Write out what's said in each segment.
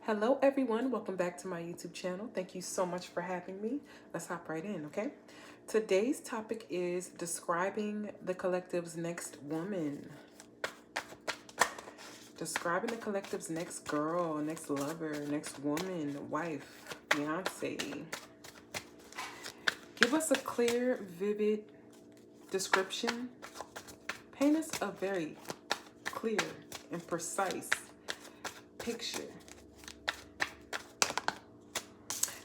Hello everyone, welcome back to my YouTube channel. Thank you so much for having me. Let's hop right in, okay? Today's topic is describing the collective's next woman. Describing the collective's next girl, next lover, next woman, wife, fiance. Give us a clear, vivid description. Paint us a very clear and precise picture.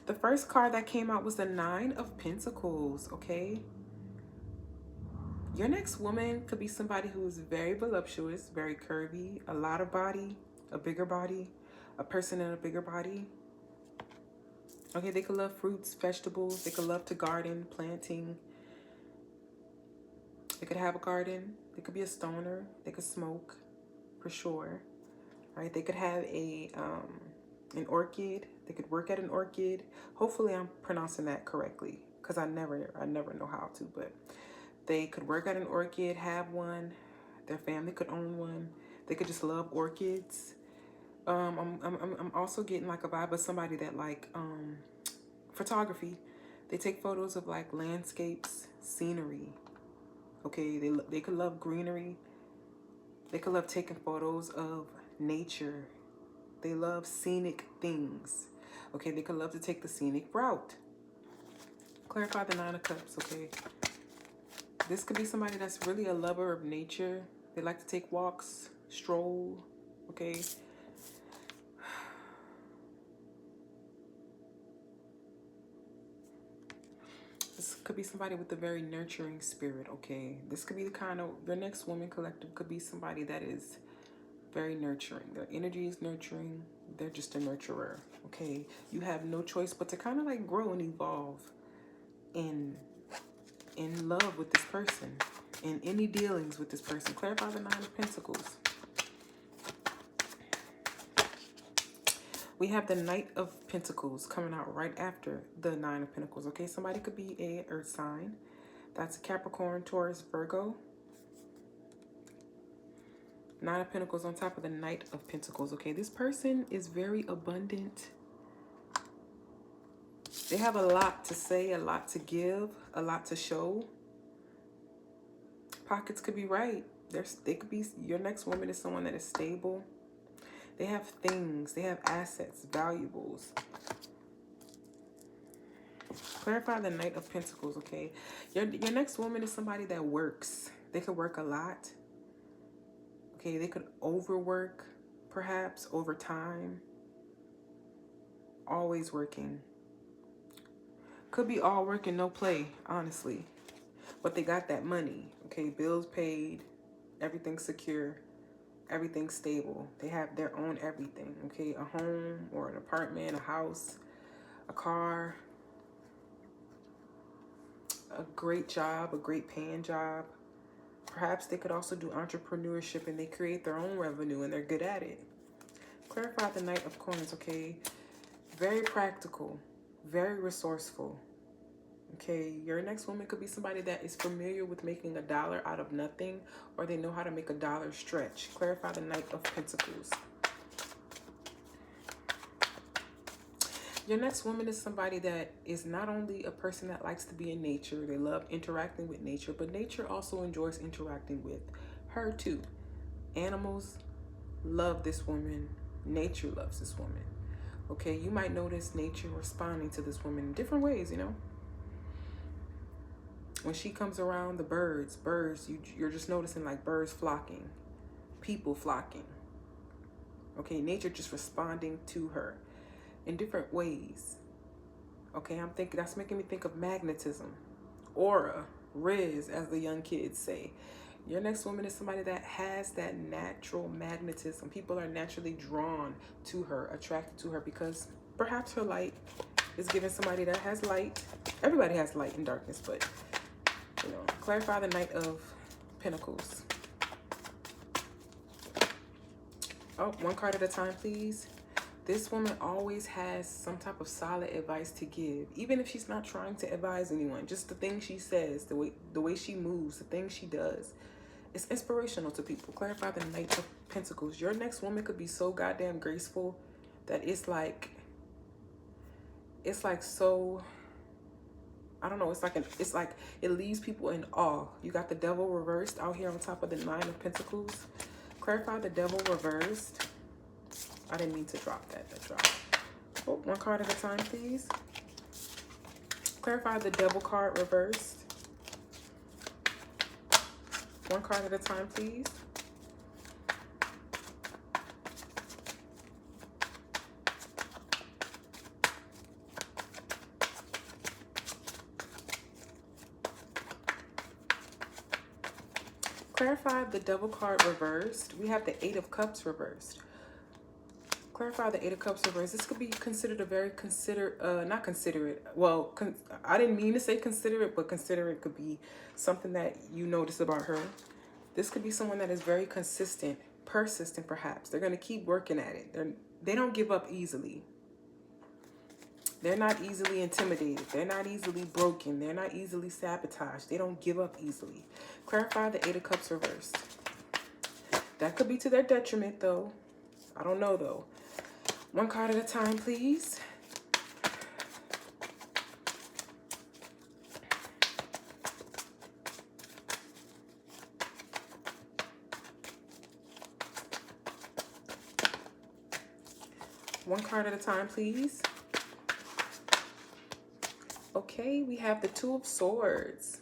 The first card that came out was the Nine of Pentacles, okay? Your next woman could be somebody who is very voluptuous, very curvy, a lot of body, a bigger body, a person in a bigger body. Okay, they could love fruits, vegetables. They could love to garden, planting. They could have a garden. They could be a stoner. They could smoke, for sure. All right, they could have an orchid. They could work at an orchid. Hopefully I'm pronouncing that correctly because I never know how to, but they could work at an orchid, have one. Their family could own one. They could just love orchids. I'm also getting like a vibe of somebody that like photography. They take photos of like landscapes, scenery. Okay, they could love greenery. They could love taking photos of nature. They love scenic things. Okay, they could love to take the scenic route. Clarify the Nine of Cups, okay? This could be somebody that's really a lover of nature. They like to take walks, stroll, okay? This could be somebody with a very nurturing spirit, okay? This could be the kind of, your next woman collective could be somebody that is very nurturing. Their energy is nurturing. They're just a nurturer, okay? You have no choice but to kind of like grow and evolve in love with this person, in any dealings with this person. Clarify the Nine of Pentacles. We have the Knight of Pentacles coming out right after the Nine of Pentacles, okay? Somebody could be a earth sign. That's Capricorn, Taurus, Virgo. Nine of Pentacles on top of the Knight of Pentacles, okay? This person is very abundant. They have a lot to say, a lot to give, a lot to show. Pockets could be right. They could be, your next woman is someone that is stable. They have things, they have assets, valuables. Clarify the Knight of Pentacles, okay? Your next woman is somebody that works. They could work a lot. Okay, they could overwork, perhaps, overtime. Always working. Could be all work and no play, honestly. But they got that money, okay? Bills paid, everything's secure, everything's stable. They have their own everything, okay? A home or an apartment, a house, a car, a great job, a great paying job. Perhaps they could also do entrepreneurship and they create their own revenue and they're good at it. Clarify the Knight of Coins, okay? Very practical, very resourceful. Okay, your next woman could be somebody that is familiar with making a dollar out of nothing, or they know how to make a dollar stretch. Clarify the Knight of Pentacles. Your next woman is somebody that is not only a person that likes to be in nature, they love interacting with nature, but nature also enjoys interacting with her too. Animals love this woman. Nature loves this woman. Okay, you might notice nature responding to this woman in different ways, you know. When she comes around, the birds, you're just noticing like birds flocking, people flocking. Okay, nature just responding to her in different ways. Okay, I'm thinking, that's making me think of magnetism, aura, riz, as the young kids say. Your next woman is somebody that has that natural magnetism. People are naturally drawn to her, attracted to her, because perhaps her light is giving somebody that has light. Everybody has light and darkness, but you know, clarify the Knight of Pentacles. Oh, one card at a time, please. This woman always has some type of solid advice to give, even if she's not trying to advise anyone. Just the things she says, the way she moves, the things she does. It's inspirational to people. Clarify the Knight of Pentacles. Your next woman could be so goddamn graceful that it's like so, I don't know, it's like it leaves people in awe. You got the devil reversed out here on top of the Nine of Pentacles. Clarify the devil reversed. I didn't mean to drop that. That dropped. Oh, one card at a time, please. Clarify the devil card reversed. One card at a time, please. Clarify the devil card reversed. We have the Eight of Cups reversed. Clarify the Eight of Cups reversed. This could be considered a very not considerate. Well, I didn't mean to say considerate, but considerate could be something that you notice about her. This could be someone that is very consistent, persistent perhaps. They're going to keep working at it. They don't give up easily. They're not easily intimidated. They're not easily broken. They're not easily sabotaged. They don't give up easily. Clarify the Eight of Cups reversed. That could be to their detriment, though. I don't know, though. One card at a time, please. One card at a time, please. Okay, we have the Two of Swords.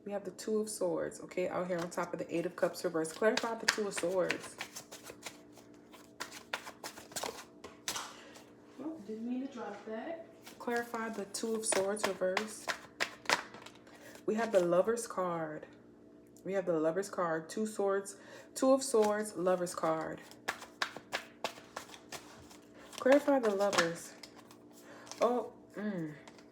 We have the Two of Swords, okay, out here on top of the Eight of Cups reversed. Clarify the Two of Swords. Oh, didn't mean to drop that. Clarify the Two of Swords reversed. We have the Lover's card. We have the Lover's card. Two Swords, Two of Swords, Lover's card. Clarify the Lovers. Oh,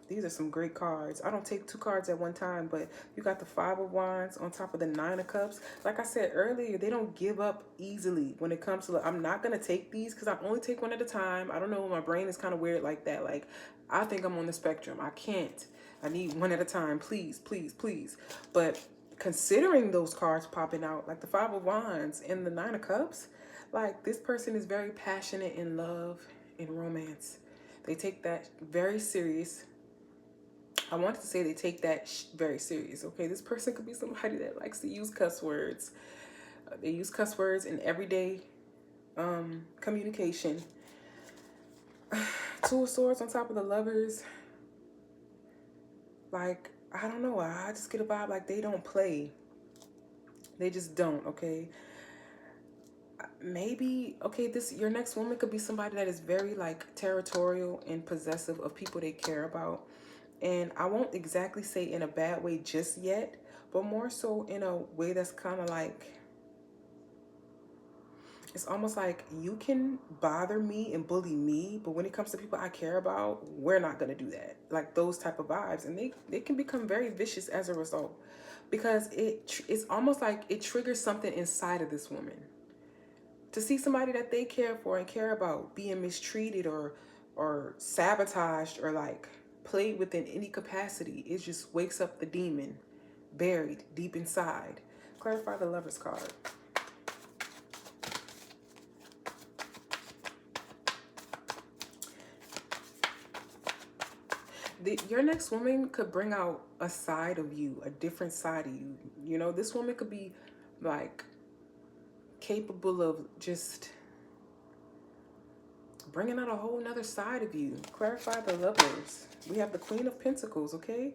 these are some great cards. I don't take two cards at one time, but you got the Five of Wands on top of the Nine of Cups. Like I said earlier, they don't give up easily when it comes to, I'm not going to take these because I only take one at a time. I don't know, my brain is kind of weird like that. Like, I think I'm on the spectrum. I can't. I need one at a time. Please, please, please. But considering those cards popping out, like the Five of Wands and the Nine of Cups, like this person is very passionate in love and romance. They take that very serious. I wanted to say they take that very serious, okay? This person could be somebody that likes to use cuss words. They use cuss words in everyday communication. Two of Swords on top of the Lovers. Like, I don't know. I just get a vibe like they don't play. They just don't, okay? Maybe, okay, your next woman could be somebody that is very, like, territorial and possessive of people they care about. And I won't exactly say in a bad way just yet, but more so in a way that's kind of like, it's almost like you can bother me and bully me, but when it comes to people I care about, we're not going to do that. Like those type of vibes. And they can become very vicious as a result, because it's almost like it triggers something inside of this woman. To see somebody that they care for and care about being mistreated or sabotaged or like played with in any capacity, it just wakes up the demon buried deep inside. Clarify the Lover's card. Your next woman could bring out a side of you, a different side of you. You know, this woman could be like capable of just bringing out a whole nother side of you. Clarify the Lovers. We have the Queen of Pentacles, okay?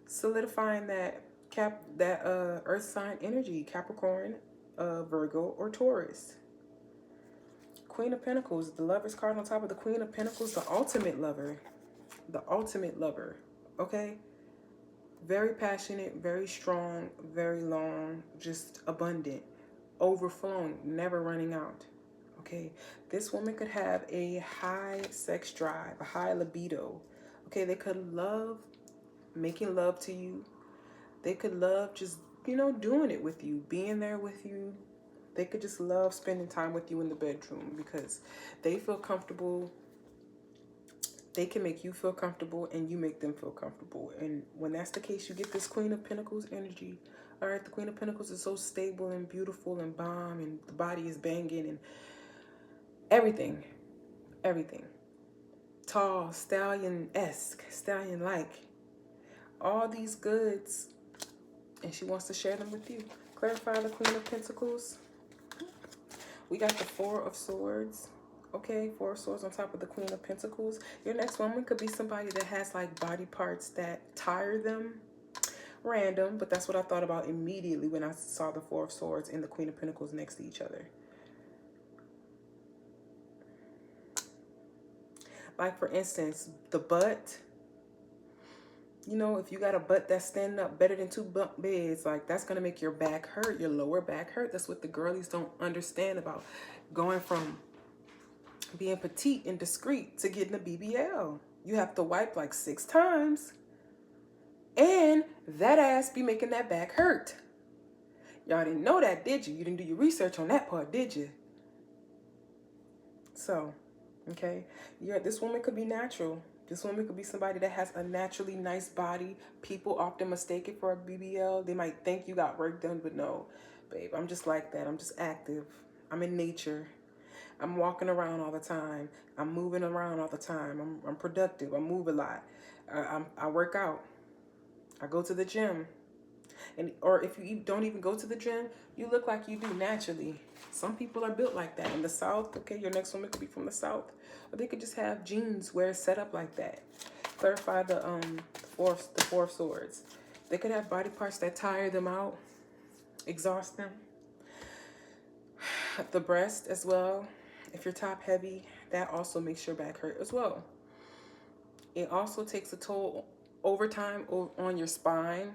Solidifying that earth sign energy, Capricorn, Virgo, or Taurus. Queen of Pentacles, the Lover's card on top of the Queen of Pentacles, the ultimate lover. The ultimate lover, okay? Very passionate, very strong, very long, just abundant, overflowing, never running out, okay? This woman could have a high sex drive, a high libido, okay? They could love making love to you. They could love just, you know, doing it with you, being there with you. They could just love spending time with you in the bedroom because they feel comfortable. They can make you feel comfortable and you make them feel comfortable. And when that's the case, you get this Queen of Pentacles energy. All right, the Queen of Pentacles is so stable and beautiful and bomb, and the body is banging and everything. everything. Tall, stallion-esque, stallion-like. All these goods, and she wants to share them with you. Clarify the Queen of Pentacles. We got the Four of Swords. Okay, Four of Swords on top of the Queen of Pentacles. Your next woman could be somebody that has like body parts that tire them. Random, but that's what I thought about immediately when I saw the Four of Swords and the Queen of Pentacles next to each other. Like, for instance, the butt. You know, if you got a butt that's standing up better than two bunk beds, like, that's going to make your back hurt, your lower back hurt. That's what the girlies don't understand about going from being petite and discreet to getting a BBL. You have to wipe like 6 times. And that ass be making that back hurt. Y'all didn't know that, did you? You didn't do your research on that part, did you? So, okay. Yeah, this woman could be natural. This woman could be somebody that has a naturally nice body. People often mistake it for a BBL. They might think you got work done, but no. Babe, I'm just like that. I'm just active. I'm in nature. I'm walking around all the time. I'm moving around all the time. I'm productive. I move a lot. I work out. I go to the gym. Or if you don't even go to the gym, you look like you do naturally. Some people are built like that. In the South, okay, your next woman could be from the South. Or they could just have jeans where it's set up like that. Clarify the Four of Swords. They could have body parts that tire them out, exhaust them. The breast as well. If you're top heavy, that also makes your back hurt as well. It also takes a toll over time on your spine.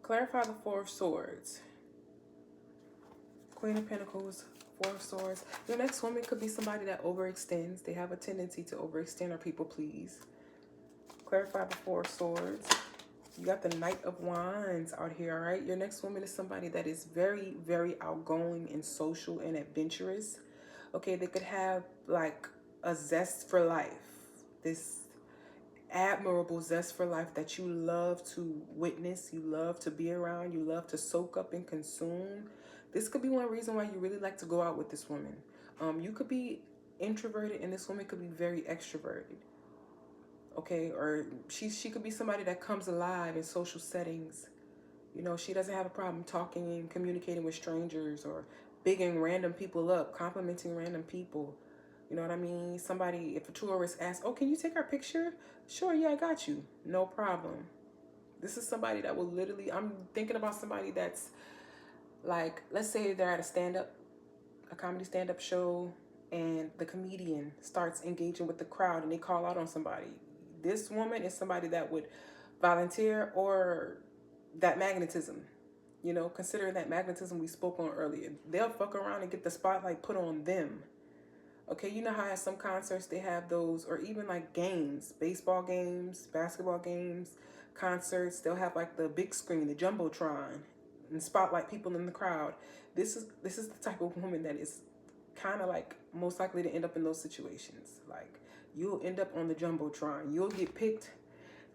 Clarify the Four of Swords. Queen of Pentacles, Four of Swords. Your next woman could be somebody that overextends. They have a tendency to overextend or people please. Clarify the Four of Swords. You got the Knight of Wands out here, all right? Your next woman is somebody that is very, very outgoing and social and adventurous. Okay, they could have like a zest for life. This admirable zest for life that you love to witness, you love to be around, you love to soak up and consume. This could be one reason why you really like to go out with this woman. You could be introverted and this woman could be very extroverted. Okay, or she could be somebody that comes alive in social settings. You know, she doesn't have a problem talking and communicating with strangers or bigging random people up, complimenting random people. You know what I mean? Somebody, if a tourist asks, oh, can you take our picture? Sure, yeah, I got you. No problem. This is somebody that will literally, I'm thinking about somebody that's like, let's say they're at a comedy stand-up show, and the comedian starts engaging with the crowd and they call out on somebody. This woman is somebody that would volunteer, or that magnetism. You know, considering that magnetism we spoke on earlier. They'll fuck around and get the spotlight put on them. Okay, you know how at some concerts they have those, or even like games, baseball games, basketball games, concerts, they'll have like the big screen, the Jumbotron, and spotlight people in the crowd. This is the type of woman that is kind of like most likely to end up in those situations. Like, you'll end up on the Jumbotron. You'll get picked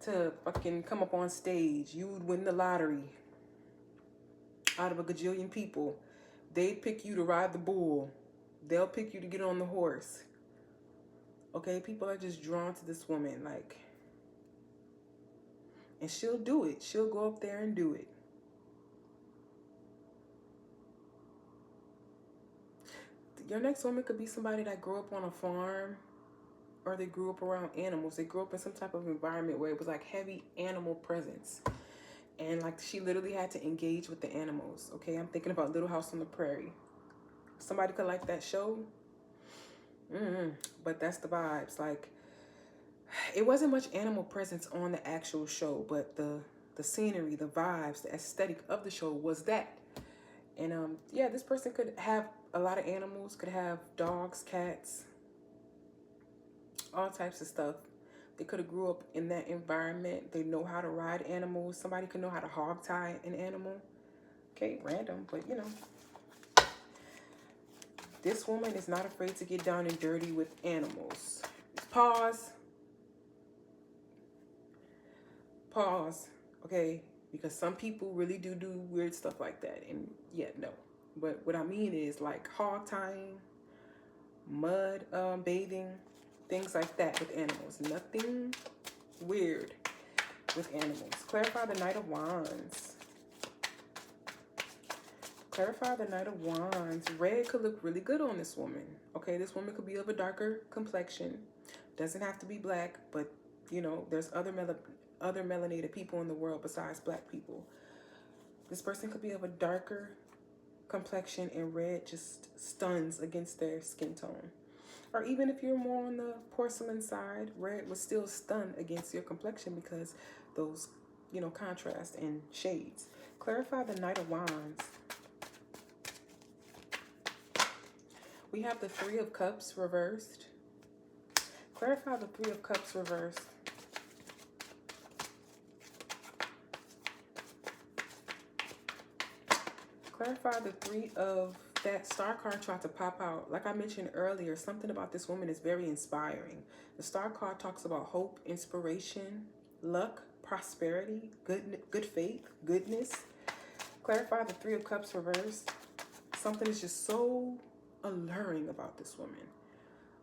to fucking come up on stage. You would win the lottery out of a gajillion people. They'd pick you to ride the bull. They'll pick you to get on the horse. Okay, people are just drawn to this woman, like, and she'll do it. She'll go up there and do it. Your next woman could be somebody that grew up on a farm, or they grew up around animals. They grew up in some type of environment where it was like heavy animal presence. And like, she literally had to engage with the animals. Okay, I'm thinking about Little House on the Prairie. Somebody could like that show. But that's the vibes. Like, it wasn't much animal presence on the actual show, but the scenery, the vibes, the aesthetic of the show was that. And yeah, this person could have a lot of animals, could have dogs, cats, all types of stuff. They could have grew up in that environment. They know how to ride animals. Somebody could know how to hog tie an animal. Okay, random, but you know. This woman is not afraid to get down and dirty with animals. Pause. Pause. Okay, because some people really do weird stuff like that. And yeah, no. But what I mean is like hog tying, mud bathing, things like that with animals. Nothing weird with animals. Clarify the Knight of Wands. Clarify the Knight of Wands. Red could look really good on this woman. Okay, this woman could be of a darker complexion. Doesn't have to be black, but you know, there's other melanated people in the world besides black people. This person could be of a darker complexion, and red just stuns against their skin tone. Or even if you're more on the porcelain side, red would still stun against your complexion because those, you know, contrast and shades. Clarify the Knight of Wands. We have the Three of Cups reversed. Clarify the Three of Cups reversed. Clarify the Three of... That Star card tried to pop out. Like I mentioned earlier, something about this woman is very inspiring. The Star card talks about hope, inspiration, luck, prosperity, good faith, goodness. Clarify the Three of Cups reversed. Something is just so alluring about this woman.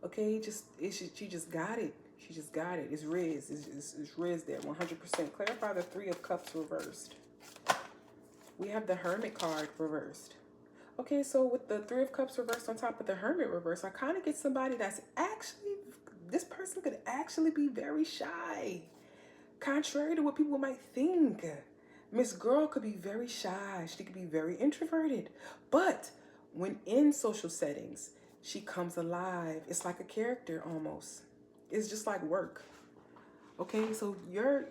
Okay, she just got it. She just got it. It's Riz. It's Riz there, 100%. Clarify the Three of Cups reversed. We have the Hermit card reversed. Okay, so with the Three of Cups reversed on top of the Hermit reversed, I kind of get somebody that's actually, this person could actually be very shy. Contrary to what people might think. Miss Girl could be very shy. She could be very introverted. But when in social settings, she comes alive. It's like a character almost. It's just like work. Okay, so your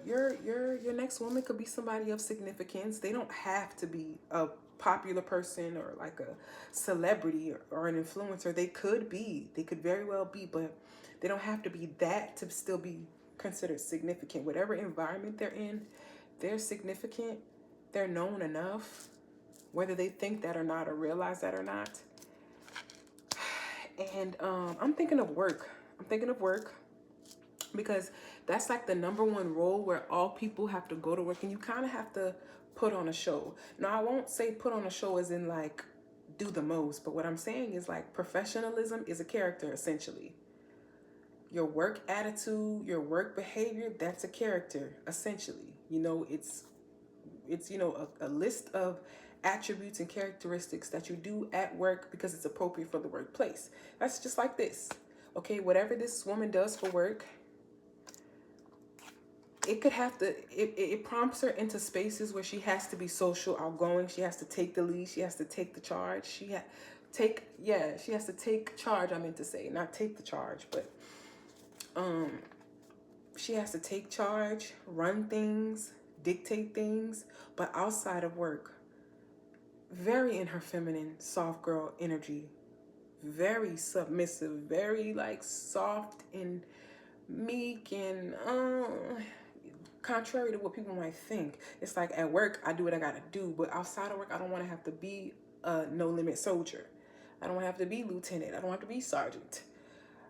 next woman could be somebody of significance. They don't have to be a popular person or like a celebrity or an influencer. They could very well be, but they don't have to be that to still be considered significant. Whatever environment they're in, they're significant. They're known enough, whether they think that or not or realize that or not. And I'm thinking of work. Because that's like the number one role where all people have to go to work and you kind of have to put on a show. Now, I won't say put on a show as in like do the most, but what I'm saying is like professionalism is a character essentially. Your work attitude, your work behavior, that's a character essentially. You know, it's you know, a list of attributes and characteristics that you do at work because it's appropriate for the workplace. That's just like this. Okay, whatever this woman does for work, it could have to, it prompts her into spaces where she has to be social, outgoing. She has to take the lead. She has to take the charge. She has to take charge. I meant to say, not take the charge, but she has to take charge, run things, dictate things. But outside of work, very in her feminine, soft girl energy, very submissive, very like soft and meek and contrary to what people might think. It's like at work, I do what I gotta do, but outside of work, I don't want to have to be a no-limit soldier. I don't want to have to be lieutenant. I don't have to be sergeant.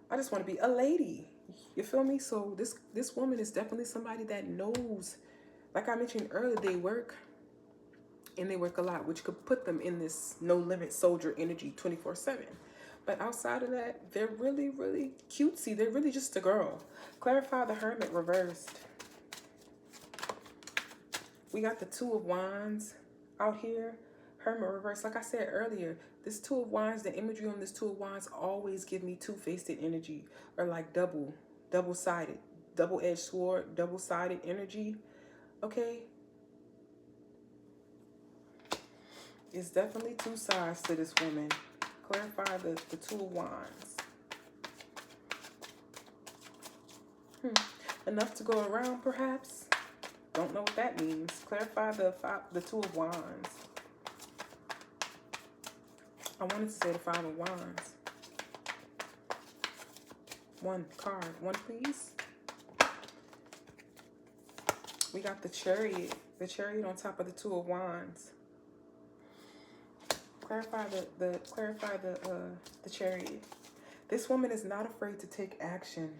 I just want to be a lady. You feel me? So this woman is definitely somebody that knows, like I mentioned earlier, they work and they work a lot, which could put them in this no-limit soldier energy 24/7. But outside of that, they're really, really cutesy. They're really just a girl. Clarify the Hermit reversed. We got the Two of Wands out here. Hermit reversed. Like I said earlier, this Two of Wands, the imagery on this Two of Wands always give me two-faced energy, or like double-sided, double-edged sword, double-sided energy. Okay? It's definitely two sides to this woman. Clarify the Two of Wands. Enough to go around, perhaps? Don't know what that means. Clarify the Two of Wands. I wanted to say the Five of Wands. One card. One, please. We got the Chariot. The Chariot on top of the Two of Wands. Clarify the Chariot. This woman is not afraid to take action.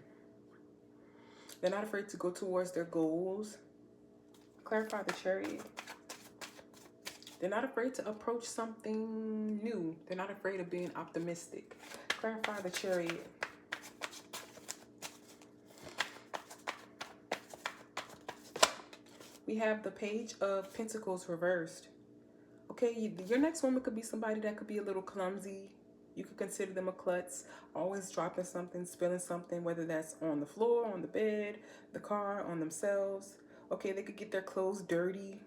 They're not afraid to go towards their goals. Clarify the Chariot. They're not afraid to approach something new. They're not afraid of being optimistic. Clarify the Chariot. We have the Page of Pentacles reversed. Okay, your next woman could be somebody that could be a little clumsy. You could consider them a klutz, always dropping something, spilling something, whether that's on the floor, on the bed, the car, on themselves. Okay, they could get their clothes dirty.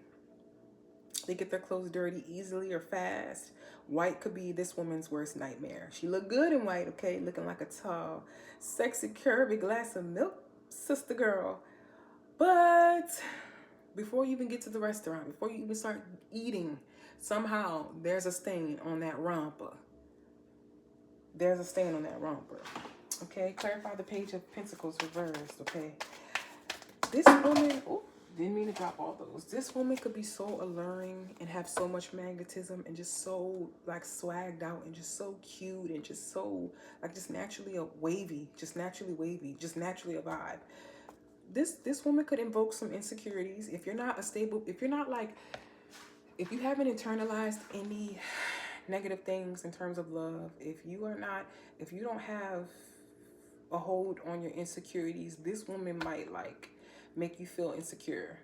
They get their clothes dirty easily or fast. White could be this woman's worst nightmare. She look good in white, okay? Looking like a tall, sexy, curvy glass of milk, sister girl. But before you even get to the restaurant, before you even start eating, somehow there's a stain on that romper. There's a stain on that romper. Okay, clarify the Page of Pentacles reversed. Okay, this woman, oh, didn't mean to drop all those. This woman could be so alluring and have so much magnetism and just so like swagged out and just so cute and just so like just naturally a wavy, just naturally a vibe. This woman could invoke some insecurities if you're not a stable, if you haven't internalized any negative things in terms of love, if you don't have a hold on your insecurities, this woman might like make you feel insecure.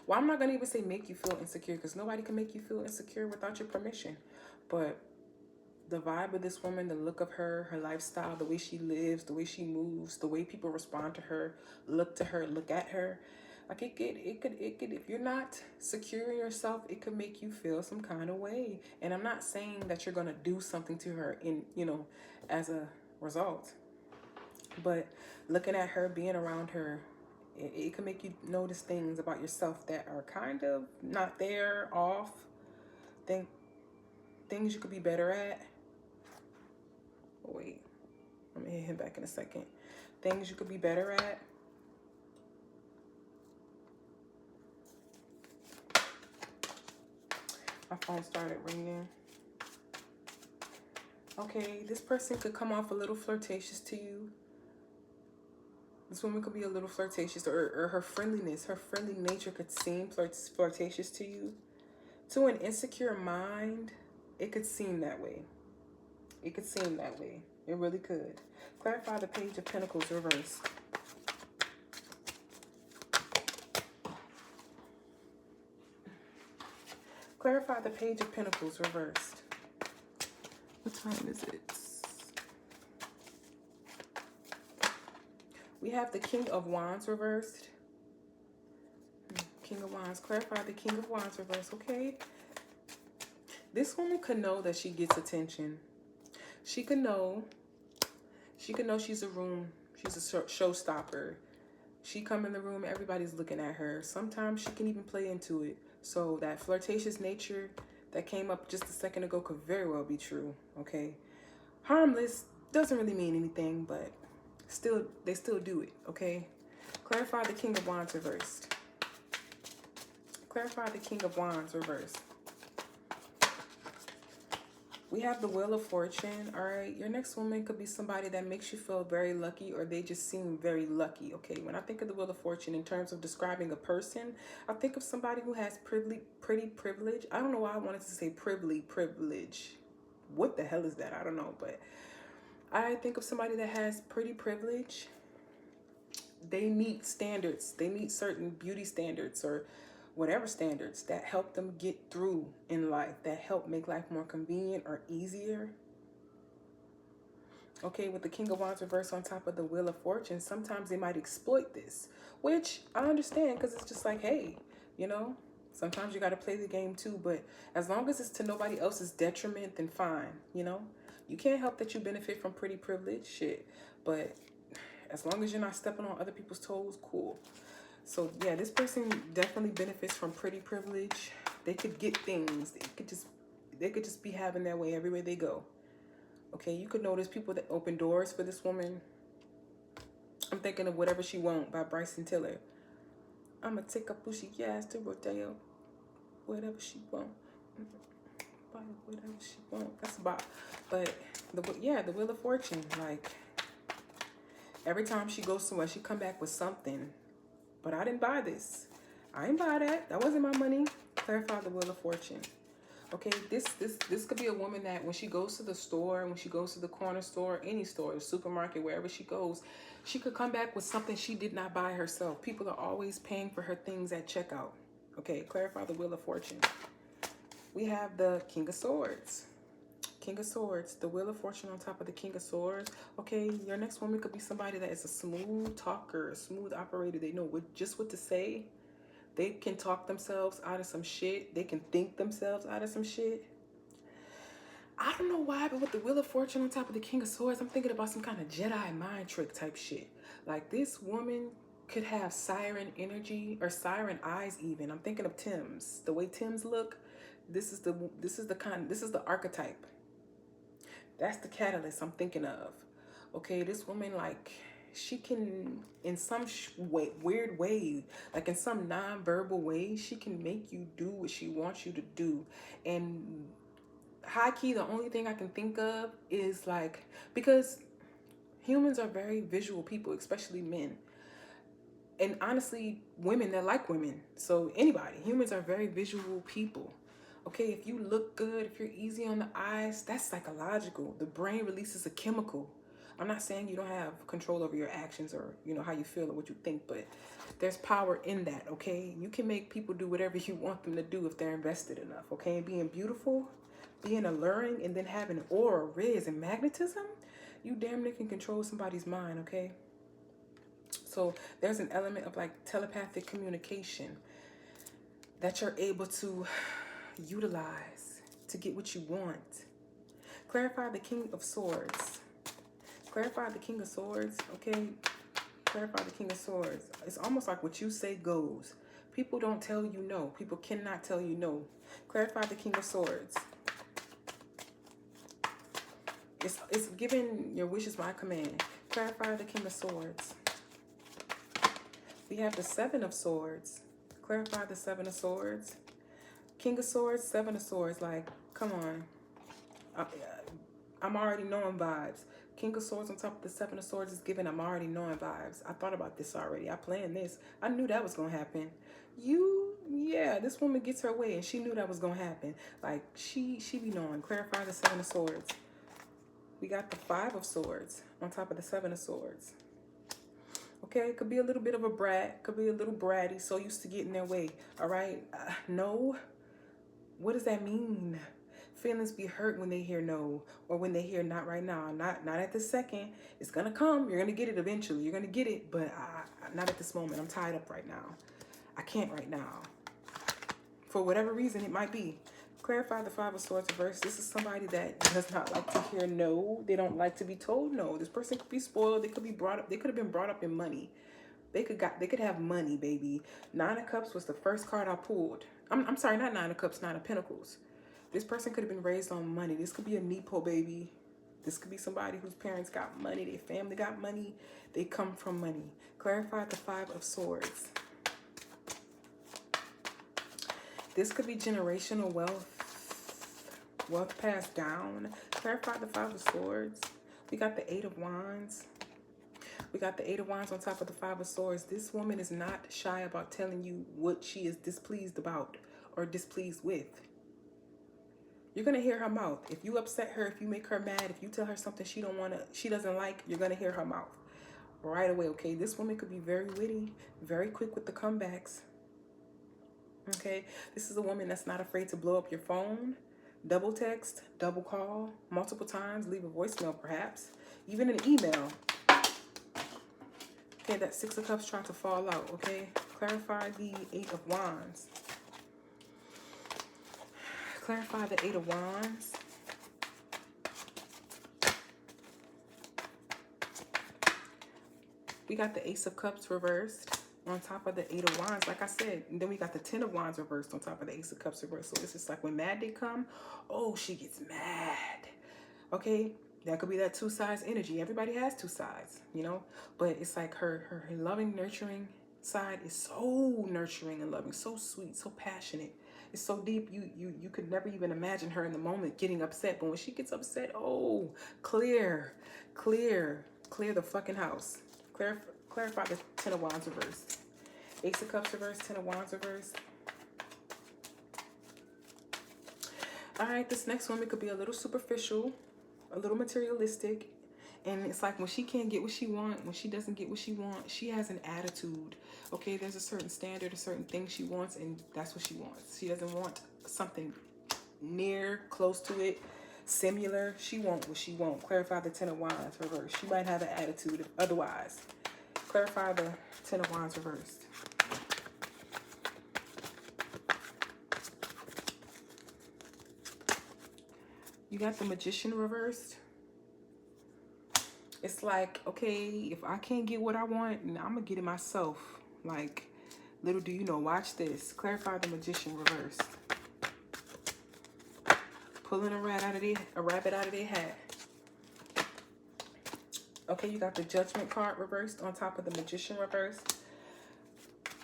Well, I'm not gonna even say make you feel insecure because nobody can make you feel insecure without your permission. But the vibe of this woman, the look of her, her lifestyle, the way she lives, the way she moves, the way people respond to her, look at her, like it could, if you're not secure in yourself, it could make you feel some kind of way. And I'm not saying that you're gonna do something to her as a result. But looking at her, being around her, it can make you notice things about yourself that are kind of not there, off. Things you could be better at. Wait, I'm gonna hit him back in a second. Things you could be better at. My phone started ringing. Okay, this person could come off a little flirtatious to you. This woman could be a little flirtatious, or her friendliness, her friendly nature could seem flirtatious to you. To an insecure mind, it could seem that way. It could seem that way. It really could. Clarify the Page of Pentacles reversed. Clarify the Page of Pentacles reversed. What time is it? We have the King of Wands reversed. King of Wands. Clarify the King of Wands reversed, okay? This woman could know that she gets attention. She could know she's a showstopper. She come in the room, everybody's looking at her. Sometimes she can even play into it. So that flirtatious nature that came up just a second ago could very well be true, okay? Harmless doesn't really mean anything, but they still do it, okay? Clarify the King of Wands reversed. Clarify the King of Wands reversed. We have the Wheel of Fortune, all right? Your next woman could be somebody that makes you feel very lucky, or they just seem very lucky, okay? When I think of the Wheel of Fortune in terms of describing a person, I think of somebody who has pretty privilege. I don't know why I wanted to say privilege. What the hell is that? I don't know, but I think of somebody that has pretty privilege. They meet standards. They meet certain beauty standards or whatever standards that help them get through in life, that help make life more convenient or easier. Okay, with the King of Wands reversed on top of the Wheel of Fortune, sometimes they might exploit this, which I understand because it's just like, hey, sometimes you got to play the game too, but as long as it's to nobody else's detriment, then fine, You can't help that you benefit from pretty privilege, shit, but as long as you're not stepping on other people's toes, cool. So yeah, this person definitely benefits from pretty privilege. They could get things. They could just be having their way everywhere they go. Okay, you could notice people that open doors for this woman. I'm thinking of Whatever She Want by Bryson Tiller. I'ma take a bushy ass to Rodeo. Whatever she want. Whatever she want. That's about. But the Wheel of Fortune. Like every time she goes somewhere, she come back with something. But I didn't buy this. I didn't buy that. That wasn't my money. Clarify the Wheel of Fortune. Okay, this could be a woman that when she goes to the store, when she goes to the corner store, any store, the supermarket, wherever she goes, she could come back with something she did not buy herself. People are always paying for her things at checkout. Okay, clarify the Wheel of Fortune. We have the King of Swords. King of Swords, the Wheel of Fortune on top of the King of Swords. Okay, your next woman could be somebody that is a smooth talker, a smooth operator. They know just what to say. They can talk themselves out of some shit. They can think themselves out of some shit. I don't know why, but with the Wheel of Fortune on top of the King of Swords, I'm thinking about some kind of Jedi mind trick type shit. Like this woman could have siren energy or siren eyes even. I'm thinking of Tim's. The way Tim's look, this is the archetype. That's the catalyst I'm thinking of. Okay, this woman, like, she can, in some weird way, like in some non-verbal way, she can make you do what she wants you to do. And high key, the only thing I can think of is like, because humans are very visual people, especially men. And honestly, women that like women. So anybody, humans are very visual people. Okay, if you look good, if you're easy on the eyes, that's psychological. The brain releases a chemical. I'm not saying you don't have control over your actions or, you know, how you feel or what you think, but there's power in that, okay? You can make people do whatever you want them to do if they're invested enough, okay? And being beautiful, being alluring, and then having aura, riz, and magnetism, you damn near can control somebody's mind, okay? So there's an element of like telepathic communication that you're able to utilize to get what you want. Clarify the King of Swords. Clarify the King of Swords, okay? Clarify the King of Swords. It's almost like what you say goes. People don't tell you no. People cannot tell you no. Clarify the King of Swords. It's giving your wishes my command. Clarify the King of Swords. We have the Seven of Swords. Clarify the Seven of Swords. King of Swords, Seven of Swords. Like, come on. I'm already knowing vibes. King of Swords on top of the Seven of Swords is giving I'm already knowing vibes. I thought about this already. I planned this. I knew that was going to happen. Yeah, this woman gets her way and she knew that was going to happen. Like, she be knowing. Clarify the Seven of Swords. We got the Five of Swords on top of the Seven of Swords. Okay, it could be a little bit of a brat. Could be a little bratty, so used to getting their way. All right? No. What does that mean? Feelings be hurt when they hear no, or when they hear not right now, not at this second. It's gonna come. You're gonna get it eventually. You're gonna get it, but not at this moment. I'm tied up right now. I can't right now. For whatever reason it might be. Clarify the Five of Swords reverse. This is somebody that does not like to hear no. They don't like to be told no. This person could be spoiled. They could be brought up. They could have been brought up in money. They could have money, baby. Nine of Cups was the first card I pulled. I'm sorry, not Nine of Cups, Nine of Pentacles. This person could have been raised on money. This could be a Nepo baby. This could be somebody whose parents got money. Their family got money. They come from money. Clarify the Five of Swords. This could be generational wealth. Wealth passed down. Clarify the Five of Swords. We got the Eight of Wands. We got the Eight of Wands on top of the Five of Swords. This woman is not shy about telling you what she is displeased about or displeased with. You're going to hear her mouth. If you upset her, if you make her mad, if you tell her something she doesn't like, you're going to hear her mouth right away, okay? This woman could be very witty, very quick with the comebacks. Okay? This is a woman that's not afraid to blow up your phone, double text, double call, multiple times, leave a voicemail perhaps, even an email. Okay, that Six of Cups trying to fall out, okay? Clarify the Eight of Wands. Clarify the Eight of Wands. We got the Ace of Cups reversed on top of the Eight of Wands, like I said. And then we got the Ten of Wands reversed on top of the Ace of Cups reversed. So it's just like when mad day come, oh, she gets mad. Okay? That could be that two sides energy. Everybody has two sides, you know? But it's like her loving, nurturing side is so nurturing and loving, so sweet, so passionate. It's so deep, you could never even imagine her in the moment getting upset. But when she gets upset, oh, clear the fucking house. Clarify the Ten of Wands reversed. Ace of Cups reversed, Ten of Wands reversed. All right, this next one, it could be a little superficial, a little materialistic. And it's like when she can't get what she wants, when she doesn't get what she wants, she has an attitude. Okay, there's a certain standard, a certain thing she wants, and that's what she wants. She doesn't want something near, close to it, similar. She wants what she wants. Clarify the Ten of Wands reversed. She might have an attitude otherwise. Clarify the Ten of Wands reversed. You got the Magician reversed. It's like, okay, if I can't get what I want, I'm going to get it myself. Like, little do you know, watch this. Clarify the Magician reversed. Pulling a rabbit out of their hat. Okay, you got the Judgment card reversed on top of the Magician reversed.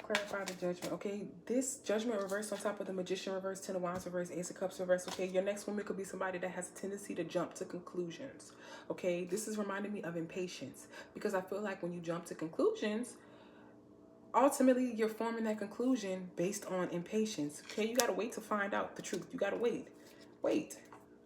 Clarify the Judgment. Okay, this Judgment reversed on top of the Magician reversed, Ten of Wands reversed, Ace of Cups reversed. Okay, your next woman could be somebody that has a tendency to jump to conclusions. Okay, this is reminding me of impatience, because I feel like when you jump to conclusions, ultimately you're forming that conclusion based on impatience. Okay, you gotta wait to find out the truth. You gotta wait.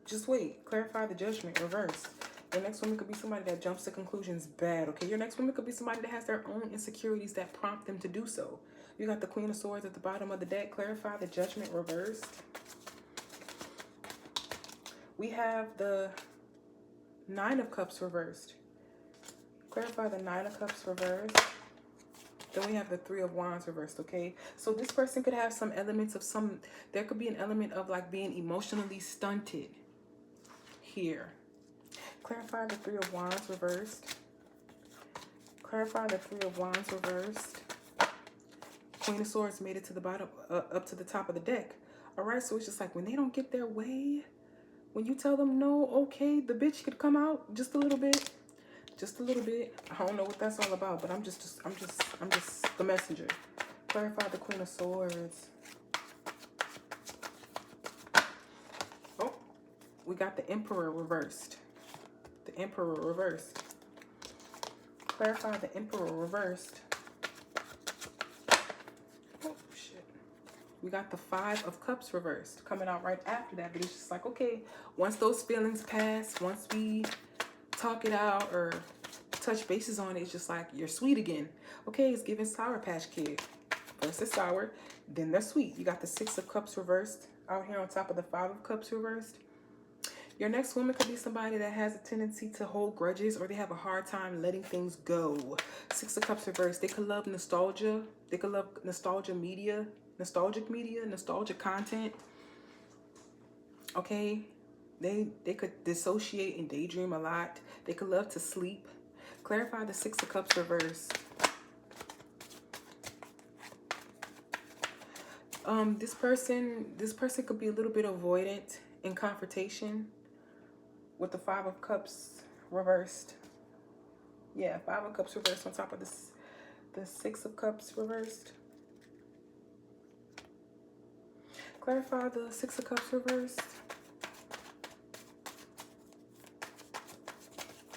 Just wait. Clarify the Judgment reversed. Your next woman could be somebody that jumps to conclusions bad. Okay, your next woman could be somebody that has their own insecurities that prompt them to do so. You got the Queen of Swords at the bottom of the deck. Clarify the Judgment reversed. We have the Nine of Cups reversed. Clarify the Nine of Cups reversed. Then we have the Three of Wands reversed, okay? So this person could have some elements of there could be an element of like being emotionally stunted here. Clarify the Three of Wands reversed. Clarify the Three of Wands reversed. Queen of Swords made it to the bottom, up to the top of the deck. All right, so it's just like when they don't get their way, when you tell them no, okay, the bitch could come out just a little bit. Just a little bit. I don't know what that's all about, but I'm just the messenger. Clarify the Queen of Swords. Oh, we got the Emperor reversed. The Emperor reversed. Clarify the Emperor reversed. Oh, shit. We got the Five of Cups reversed coming out right after that. But it's just like, okay, once those feelings pass, once we talk it out or touch bases on it, it's just like you're sweet again. Okay, it's giving Sour Patch Kid. First they're sour, then they're sweet. You got the Six of Cups reversed out here on top of the Five of Cups reversed. Your next woman could be somebody that has a tendency to hold grudges, or they have a hard time letting things go. Six of Cups reversed. They could love nostalgia. They could love nostalgic media, nostalgic content. Okay, they could dissociate and daydream a lot. They could love to sleep. Clarify the Six of Cups reversed. This person could be a little bit avoidant in confrontation with the Five of Cups reversed. Yeah, Five of Cups reversed on top of this, the Six of Cups reversed. Clarify the Six of Cups reversed.